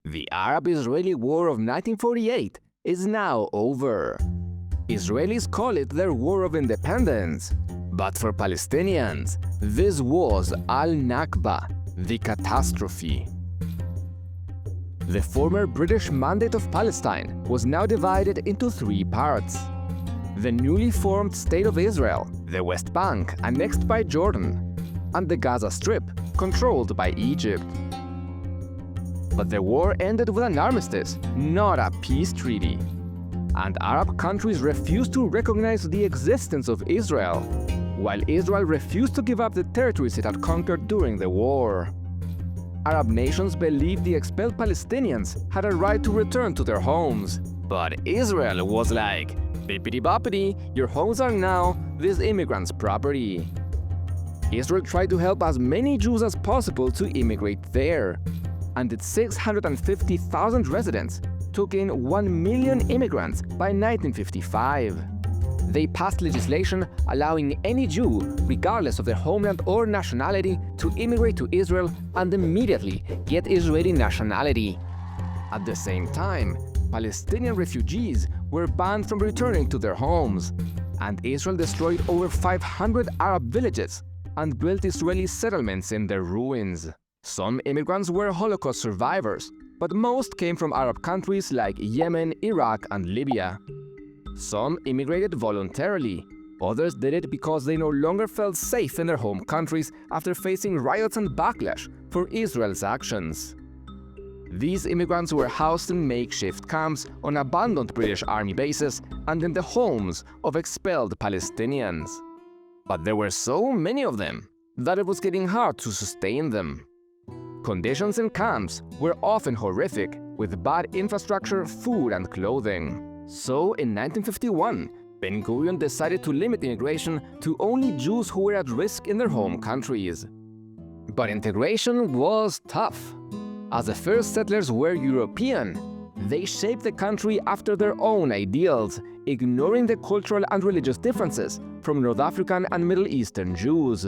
The Arab-Israeli War of 1948 is now over. Israelis call it their War of Independence, but for Palestinians, this was Al-Nakba, the catastrophe. The former British Mandate of Palestine was now divided into three parts. The newly formed State of Israel, the West Bank annexed by Jordan, and the Gaza Strip controlled by Egypt. But the war ended with an armistice, not a peace treaty. And Arab countries refused to recognize the existence of Israel, while Israel refused to give up the territories it had conquered during the war. Arab nations believed the expelled Palestinians had a right to return to their homes. But Israel was like, bippity-boppity, your homes are now these immigrants' property. Israel tried to help as many Jews as possible to immigrate there, and its 650,000 residents took in 1 million immigrants by 1955. They passed legislation allowing any Jew, regardless of their homeland or nationality, to immigrate to Israel and immediately get Israeli nationality. At the same time, Palestinian refugees were banned from returning to their homes, and Israel destroyed over 500 Arab villages and built Israeli settlements in their ruins. Some immigrants were Holocaust survivors, but most came from Arab countries like Yemen, Iraq, and Libya. Some immigrated voluntarily, others did it because they no longer felt safe in their home countries after facing riots and backlash for Israel's actions. These immigrants were housed in makeshift camps on abandoned British Army bases and in the homes of expelled Palestinians. But there were so many of them that it was getting hard to sustain them. Conditions in camps were often horrific, with bad infrastructure, food, and clothing. So, in 1951, Ben-Gurion decided to limit immigration to only Jews who were at risk in their home countries. But integration was tough. As the first settlers were European, they shaped the country after their own ideals, ignoring the cultural and religious differences from North African and Middle Eastern Jews.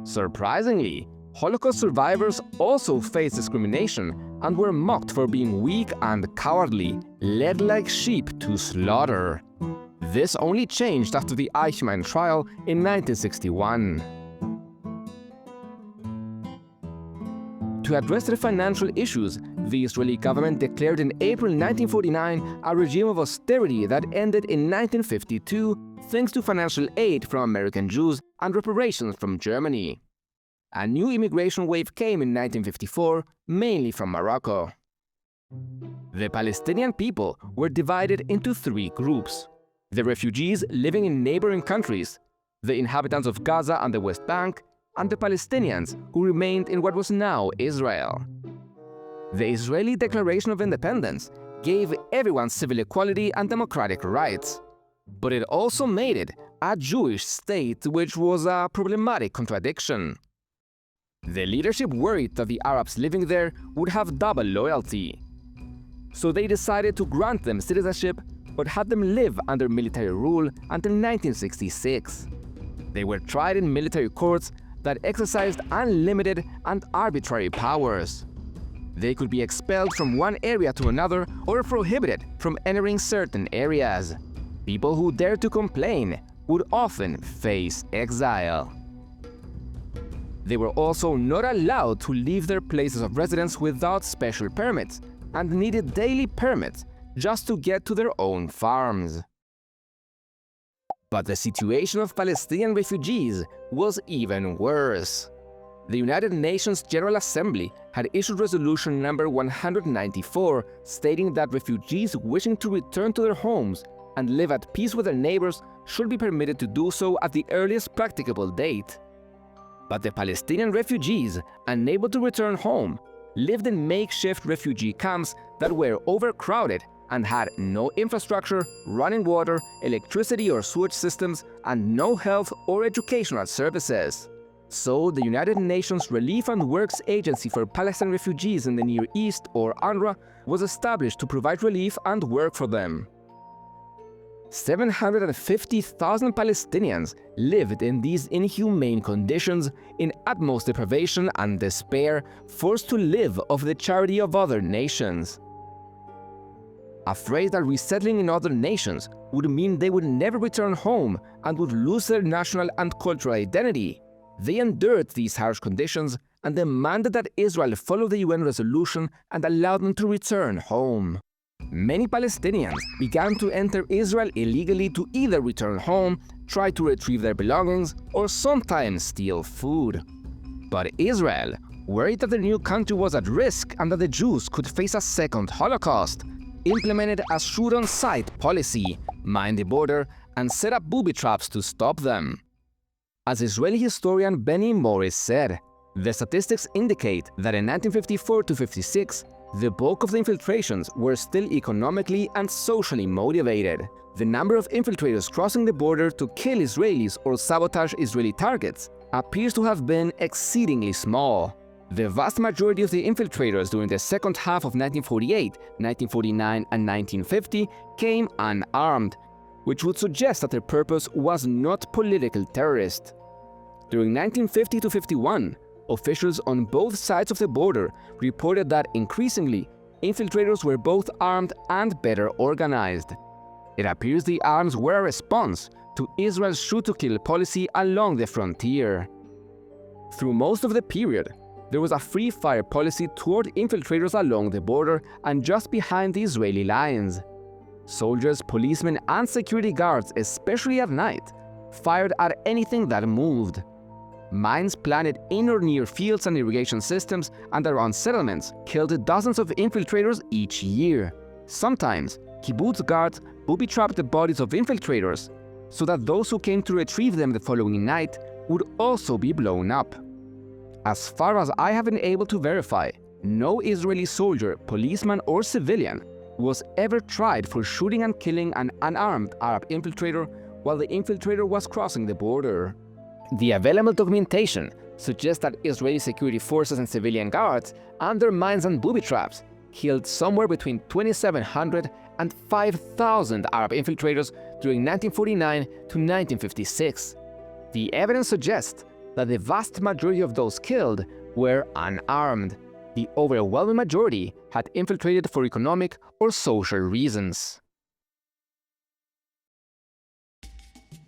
Surprisingly, Holocaust survivors also faced discrimination and were mocked for being weak and cowardly, led like sheep to slaughter. This only changed after the Eichmann trial in 1961. To address their financial issues, the Israeli government declared in April 1949 a regime of austerity that ended in 1952 thanks to financial aid from American Jews and reparations from Germany. A new immigration wave came in 1954, mainly from Morocco. The Palestinian people were divided into three groups: the refugees living in neighboring countries, the inhabitants of Gaza and the West Bank, and the Palestinians who remained in what was now Israel. The Israeli Declaration of Independence gave everyone civil equality and democratic rights, but it also made it a Jewish state, which was a problematic contradiction. The leadership worried that the Arabs living there would have double loyalty. So they decided to grant them citizenship, but had them live under military rule until 1966. They were tried in military courts that exercised unlimited and arbitrary powers. They could be expelled from one area to another or prohibited from entering certain areas. People who dared to complain would often face exile. They were also not allowed to leave their places of residence without special permits and needed daily permits just to get to their own farms. But the situation of Palestinian refugees was even worse. The United Nations General Assembly had issued Resolution number 194 stating that refugees wishing to return to their homes and live at peace with their neighbors should be permitted to do so at the earliest practicable date. But the Palestinian refugees, unable to return home, lived in makeshift refugee camps that were overcrowded and had no infrastructure, running water, electricity or sewage systems, and no health or educational services. So the United Nations Relief and Works Agency for Palestinian Refugees in the Near East, or UNRWA, was established to provide relief and work for them. 750,000 Palestinians lived in these inhumane conditions in utmost deprivation and despair, forced to live off the charity of other nations. Afraid that resettling in other nations would mean they would never return home and would lose their national and cultural identity, they endured these harsh conditions and demanded that Israel follow the UN resolution and allow them to return home. Many Palestinians began to enter Israel illegally to either return home, try to retrieve their belongings, or sometimes steal food. But Israel, worried that the new country was at risk and that the Jews could face a second Holocaust, implemented a shoot-on-sight policy, mined the border, and set up booby traps to stop them. As Israeli historian Benny Morris said, the statistics indicate that in 1954 to 56, the bulk of the infiltrations were still economically and socially motivated. The number of infiltrators crossing the border to kill Israelis or sabotage Israeli targets appears to have been exceedingly small. The vast majority of the infiltrators during the second half of 1948, 1949, and 1950 came unarmed, which would suggest that their purpose was not political terrorist. During 1950 to 51, officials on both sides of the border reported that increasingly, infiltrators were both armed and better organized. It appears the arms were a response to Israel's shoot-to-kill policy along the frontier. Through most of the period, there was a free-fire policy toward infiltrators along the border and just behind the Israeli lines. Soldiers, policemen, and security guards, especially at night, fired at anything that moved. Mines planted in or near fields and irrigation systems and around settlements killed dozens of infiltrators each year. Sometimes, kibbutz guards booby-trapped the bodies of infiltrators so that those who came to retrieve them the following night would also be blown up. As far as I have been able to verify, no Israeli soldier, policeman, or civilian was ever tried for shooting and killing an unarmed Arab infiltrator while the infiltrator was crossing the border. The available documentation suggests that Israeli security forces and civilian guards, under mines and booby traps, killed somewhere between 2,700 and 5,000 Arab infiltrators during 1949 to 1956. The evidence suggests that the vast majority of those killed were unarmed. The overwhelming majority had infiltrated for economic or social reasons.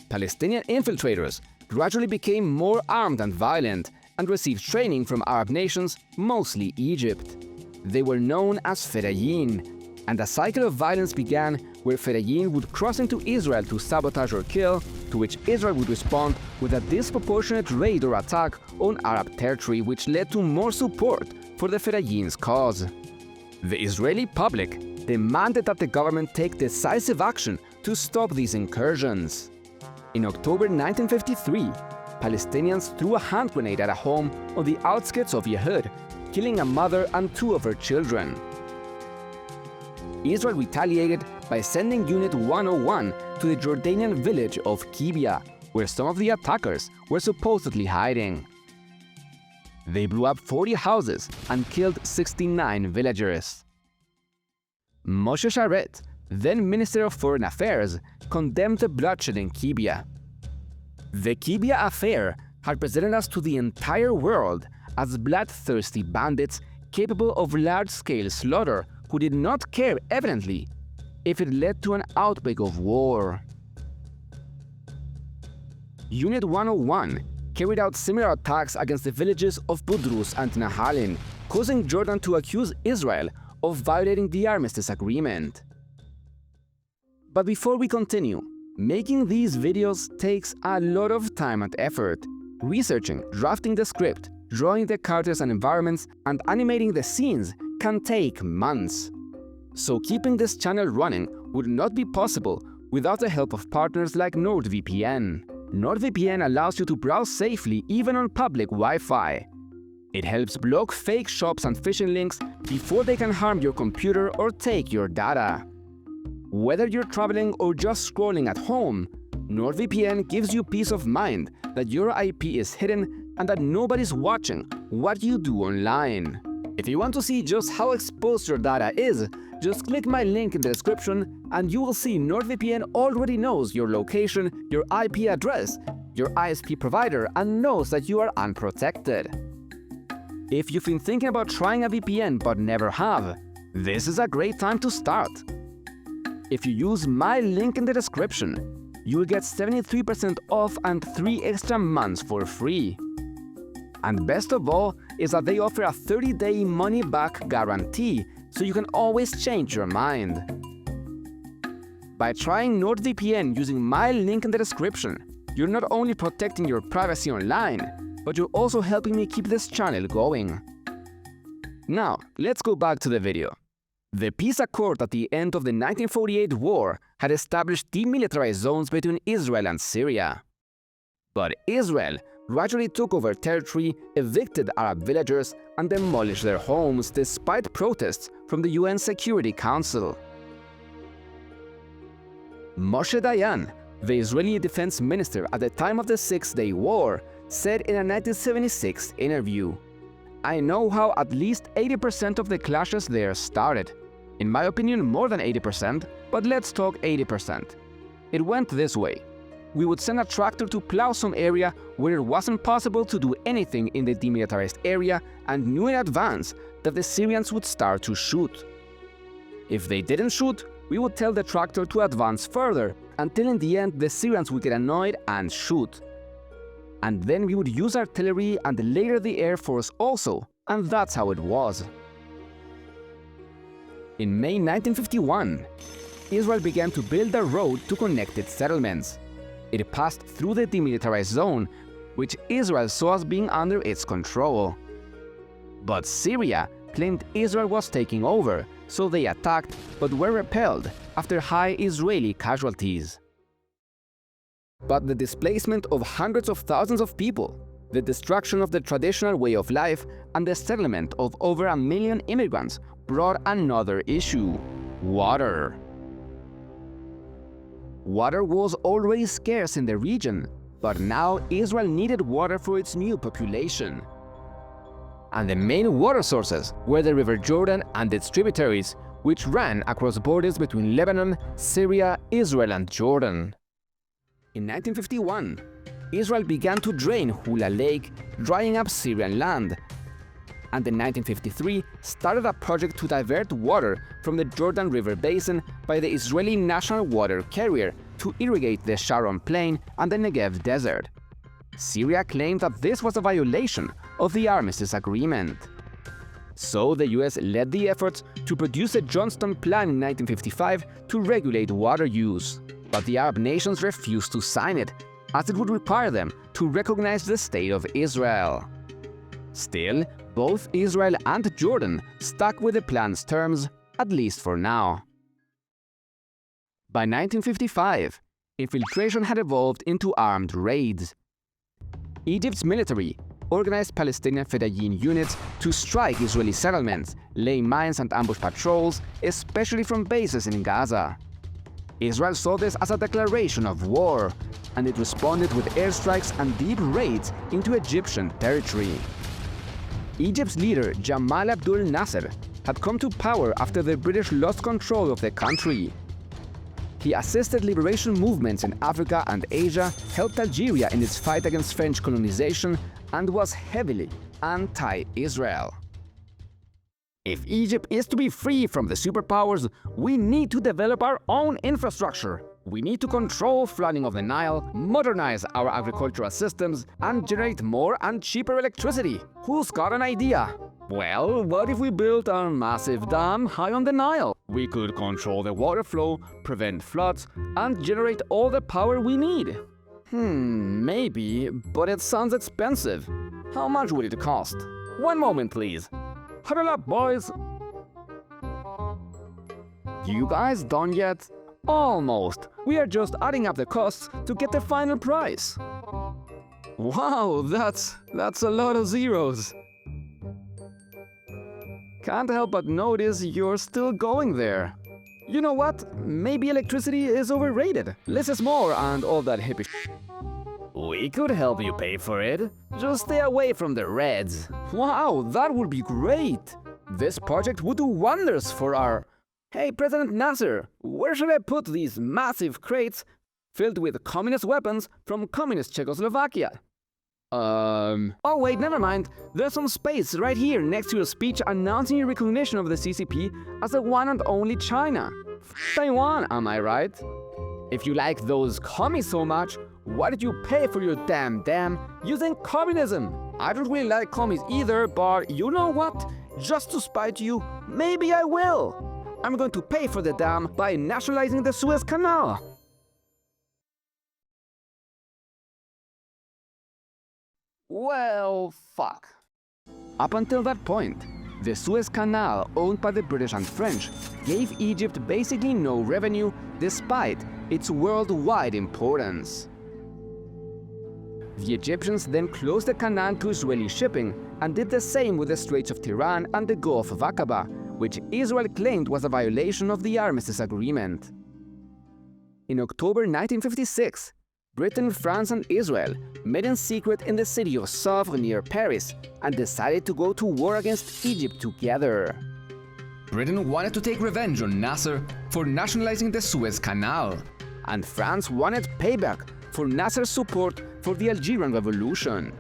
Palestinian infiltrators gradually became more armed and violent and received training from Arab nations, mostly Egypt. They were known as Fedayeen, and a cycle of violence began where Fedayeen would cross into Israel to sabotage or kill, to which Israel would respond with a disproportionate raid or attack on Arab territory, which led to more support for the Fedayeen's cause. The Israeli public demanded that the government take decisive action to stop these incursions. In October 1953, Palestinians threw a hand grenade at a home on the outskirts of Yehud, killing a mother and two of her children. Israel retaliated by sending Unit 101 to the Jordanian village of Kibbia, where some of the attackers were supposedly hiding. They blew up 40 houses and killed 69 villagers. Moshe Sharet, then Minister of Foreign Affairs, condemned the bloodshed in Kibbia. The Kibbia affair had presented us to the entire world as bloodthirsty bandits capable of large-scale slaughter who did not care, evidently, if it led to an outbreak of war. Unit 101 carried out similar attacks against the villages of Budrus and Nahalin, causing Jordan to accuse Israel of violating the armistice agreement. But before we continue, making these videos takes a lot of time and effort. Researching, drafting the script, drawing the characters and environments, and animating the scenes can take months. So keeping this channel running would not be possible without the help of partners like NordVPN. NordVPN allows you to browse safely even on public Wi-Fi. It helps block fake shops and phishing links before they can harm your computer or take your data. Whether you're traveling or just scrolling at home, NordVPN gives you peace of mind that your IP is hidden and that nobody's watching what you do online. If you want to see just how exposed your data is, Just click my link in the description and you will see NordVPN already knows your location, your IP address, your ISP provider, and knows that you are unprotected. If you've been thinking about trying a VPN but never have, this is a great time to start. If you use my link in the description, you will get 73% off and 3 extra months for free. And best of all is that they offer a 30-day money-back guarantee, so you can always change your mind. By trying NordVPN using my link in the description, you're not only protecting your privacy online, but you're also helping me keep this channel going. Now, let's go back to the video. The peace accord at the end of the 1948 war had established demilitarized zones between Israel and Syria. But Israel gradually took over territory, evicted Arab villagers, and demolished their homes despite protests from the UN Security Council. Moshe Dayan, the Israeli defense minister at the time of the Six-Day War, said in a 1976 interview, "I know how at least 80% of the clashes there started. In my opinion, more than 80%, but let's talk 80%. It went this way. We would send a tractor to plow some area where it wasn't possible to do anything in the demilitarized area and knew in advance that the Syrians would start to shoot. If they didn't shoot, we would tell the tractor to advance further until in the end the Syrians would get annoyed and shoot. And then we would use artillery and later the Air Force also, and that's how it was." In May 1951, Israel began to build a road to connect its settlements. It passed through the demilitarized zone, which Israel saw as being under its control. But Syria claimed Israel was taking over, so they attacked but were repelled after high Israeli casualties. But the displacement of hundreds of thousands of people, the destruction of the traditional way of life, and the settlement of over 1 million immigrants brought another issue: water. Water was already scarce in the region, but now Israel needed water for its new population. And the main water sources were the River Jordan and its tributaries, which ran across borders between Lebanon, Syria, Israel, and Jordan. In 1951, Israel began to drain Hula Lake, drying up Syrian land, and in 1953 started a project to divert water from the Jordan River basin by the Israeli National Water Carrier to irrigate the Sharon Plain and the Negev Desert. Syria claimed that this was a violation of the Armistice Agreement. So the US led the efforts to produce a Johnston Plan in 1955 to regulate water use, but the Arab nations refused to sign it, as it would require them to recognize the State of Israel. Still, both Israel and Jordan stuck with the plan's terms, at least for now. By 1955, infiltration had evolved into armed raids. Egypt's military organized Palestinian Fedayeen units to strike Israeli settlements, lay mines and ambush patrols, especially from bases in Gaza. Israel saw this as a declaration of war, and it responded with airstrikes and deep raids into Egyptian territory. Egypt's leader Jamal Abdel Nasser had come to power after the British lost control of the country. He assisted liberation movements in Africa and Asia, helped Algeria in its fight against French colonization, and was heavily anti-Israel. If Egypt is to be free from the superpowers, we need to develop our own infrastructure. We need to control flooding of the Nile, modernize our agricultural systems, and generate more and cheaper electricity. Who's got an idea? Well, what if we built a massive dam high on the Nile? We could control the water flow, prevent floods, and generate all the power we need. Maybe, but it sounds expensive. How much would it cost? One moment, please. Huddle up, boys! You guys done yet? Almost. We are just adding up the costs to get the final price. Wow, that's a lot of zeros. Can't help but notice you're still going there. You know what? Maybe electricity is overrated. Less is more and all that hippie sh**. We could help you pay for it. Just stay away from the Reds. Wow, that would be great. This project would do wonders for our... "Hey, President Nasser, where should I put these massive crates filled with communist weapons from communist Czechoslovakia?" Oh wait, never mind. There's some space right here next to your speech announcing your recognition of the CCP as the one and only China. Taiwan, am I right? If you like those commies so much, why did you pay for your damn using communism? I don't really like commies either, but you know what? Just to spite you, maybe I will. I'm going to pay for the dam by nationalizing the Suez Canal. Well, fuck. Up until that point, the Suez Canal, owned by the British and French, gave Egypt basically no revenue despite its worldwide importance. The Egyptians then closed the canal to Israeli shipping and did the same with the Straits of Tiran and the Gulf of Aqaba, which Israel claimed was a violation of the Armistice Agreement. In October 1956, Britain, France and Israel met in secret in the city of Sèvres near Paris and decided to go to war against Egypt together. Britain wanted to take revenge on Nasser for nationalizing the Suez Canal, and France wanted payback for Nasser's support for the Algerian Revolution.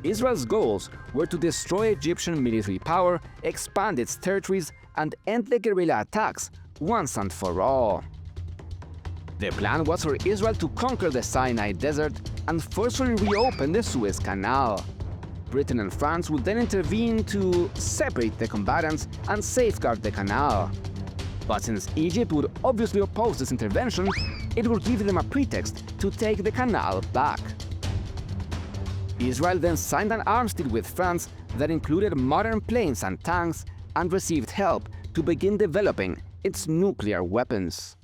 Israel's goals were to destroy Egyptian military power, expand its territories, and end the guerrilla attacks once and for all. The plan was for Israel to conquer the Sinai Desert and forcefully reopen the Suez Canal. Britain and France would then intervene to separate the combatants and safeguard the canal. But since Egypt would obviously oppose this intervention, it would give them a pretext to take the canal back. Israel then signed an arms deal with France that included modern planes and tanks and received help to begin developing its nuclear weapons.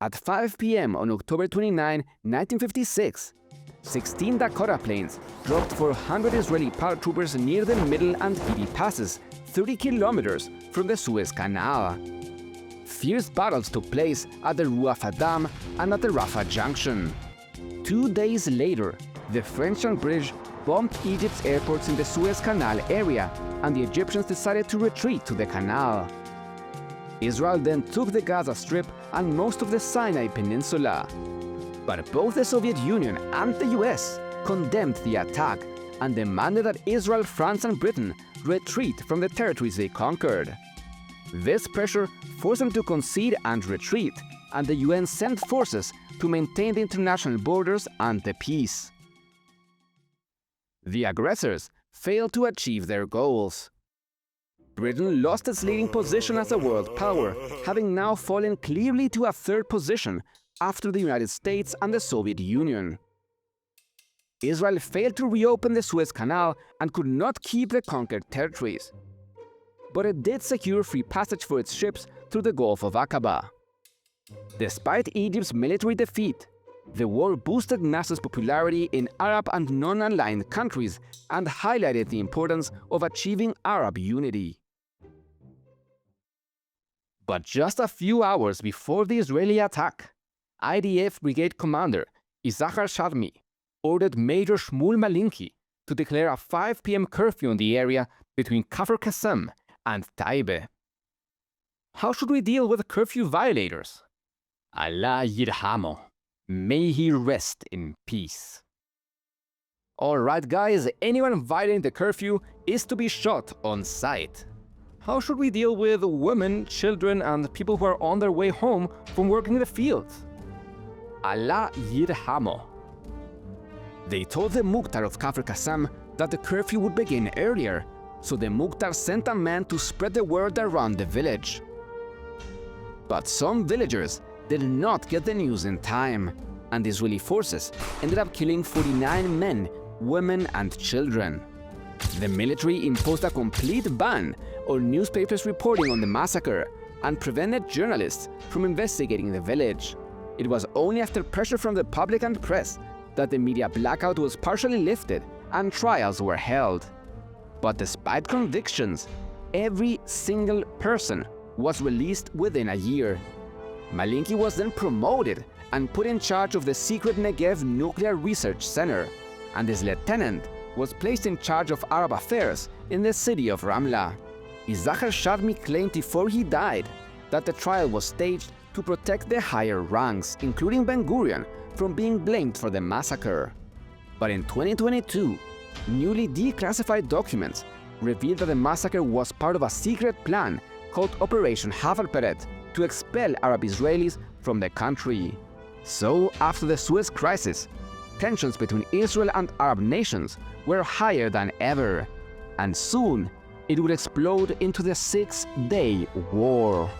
At 5 p.m. on October 29, 1956, 16 Dakota planes dropped 400 Israeli paratroopers near the Middle and Gidi passes, 30 kilometers from the Suez Canal. Fierce battles took place at the Ruafah Dam and at the Rafah Junction. 2 days later, the French and British bombed Egypt's airports in the Suez Canal area, and the Egyptians decided to retreat to the canal. Israel then took the Gaza Strip and most of the Sinai Peninsula. But both the Soviet Union and the US condemned the attack and demanded that Israel, France and Britain retreat from the territories they conquered. This pressure forced them to concede and retreat, and the UN sent forces to maintain the international borders and the peace. The aggressors failed to achieve their goals. Britain lost its leading position as a world power, having now fallen clearly to a third position after the United States and the Soviet Union. Israel failed to reopen the Suez Canal and could not keep the conquered territories. But it did secure free passage for its ships through the Gulf of Aqaba. Despite Egypt's military defeat, the war boosted Nasser's popularity in Arab and non-aligned countries and highlighted the importance of achieving Arab unity. But just a few hours before the Israeli attack, IDF Brigade Commander Issachar Sharmi ordered Major Shmuel Malinki to declare a 5 p.m. curfew in the area between Kafr Qassam and Taibe. How should we deal with curfew violators? Allah yirhamo. May he rest in peace. Alright guys, anyone violating the curfew is to be shot on sight. How should we deal with women, children and people who are on their way home from working in the fields? Allah yirhamo. They told the Mukhtar of Kafr Qassam that the curfew would begin earlier, so the Mukhtar sent a man to spread the word around the village. But some villagers did not get the news in time, and Israeli forces ended up killing 49 men, women and children. The military imposed a complete ban on newspapers reporting on the massacre and prevented journalists from investigating the village. It was only after pressure from the public and press that the media blackout was partially lifted and trials were held. But despite convictions, every single person was released within a year. Malinki was then promoted and put in charge of the secret Negev Nuclear Research Center, and his lieutenant was placed in charge of Arab affairs in the city of Ramla. Issachar Sharmi claimed before he died that the trial was staged to protect the higher ranks, including Ben-Gurion, from being blamed for the massacre. But in 2022, newly declassified documents revealed that the massacre was part of a secret plan called Operation Hafarperet to expel Arab Israelis from the country. So, after the Suez Crisis, tensions between Israel and Arab nations were higher than ever, and soon it would explode into the Six-Day War.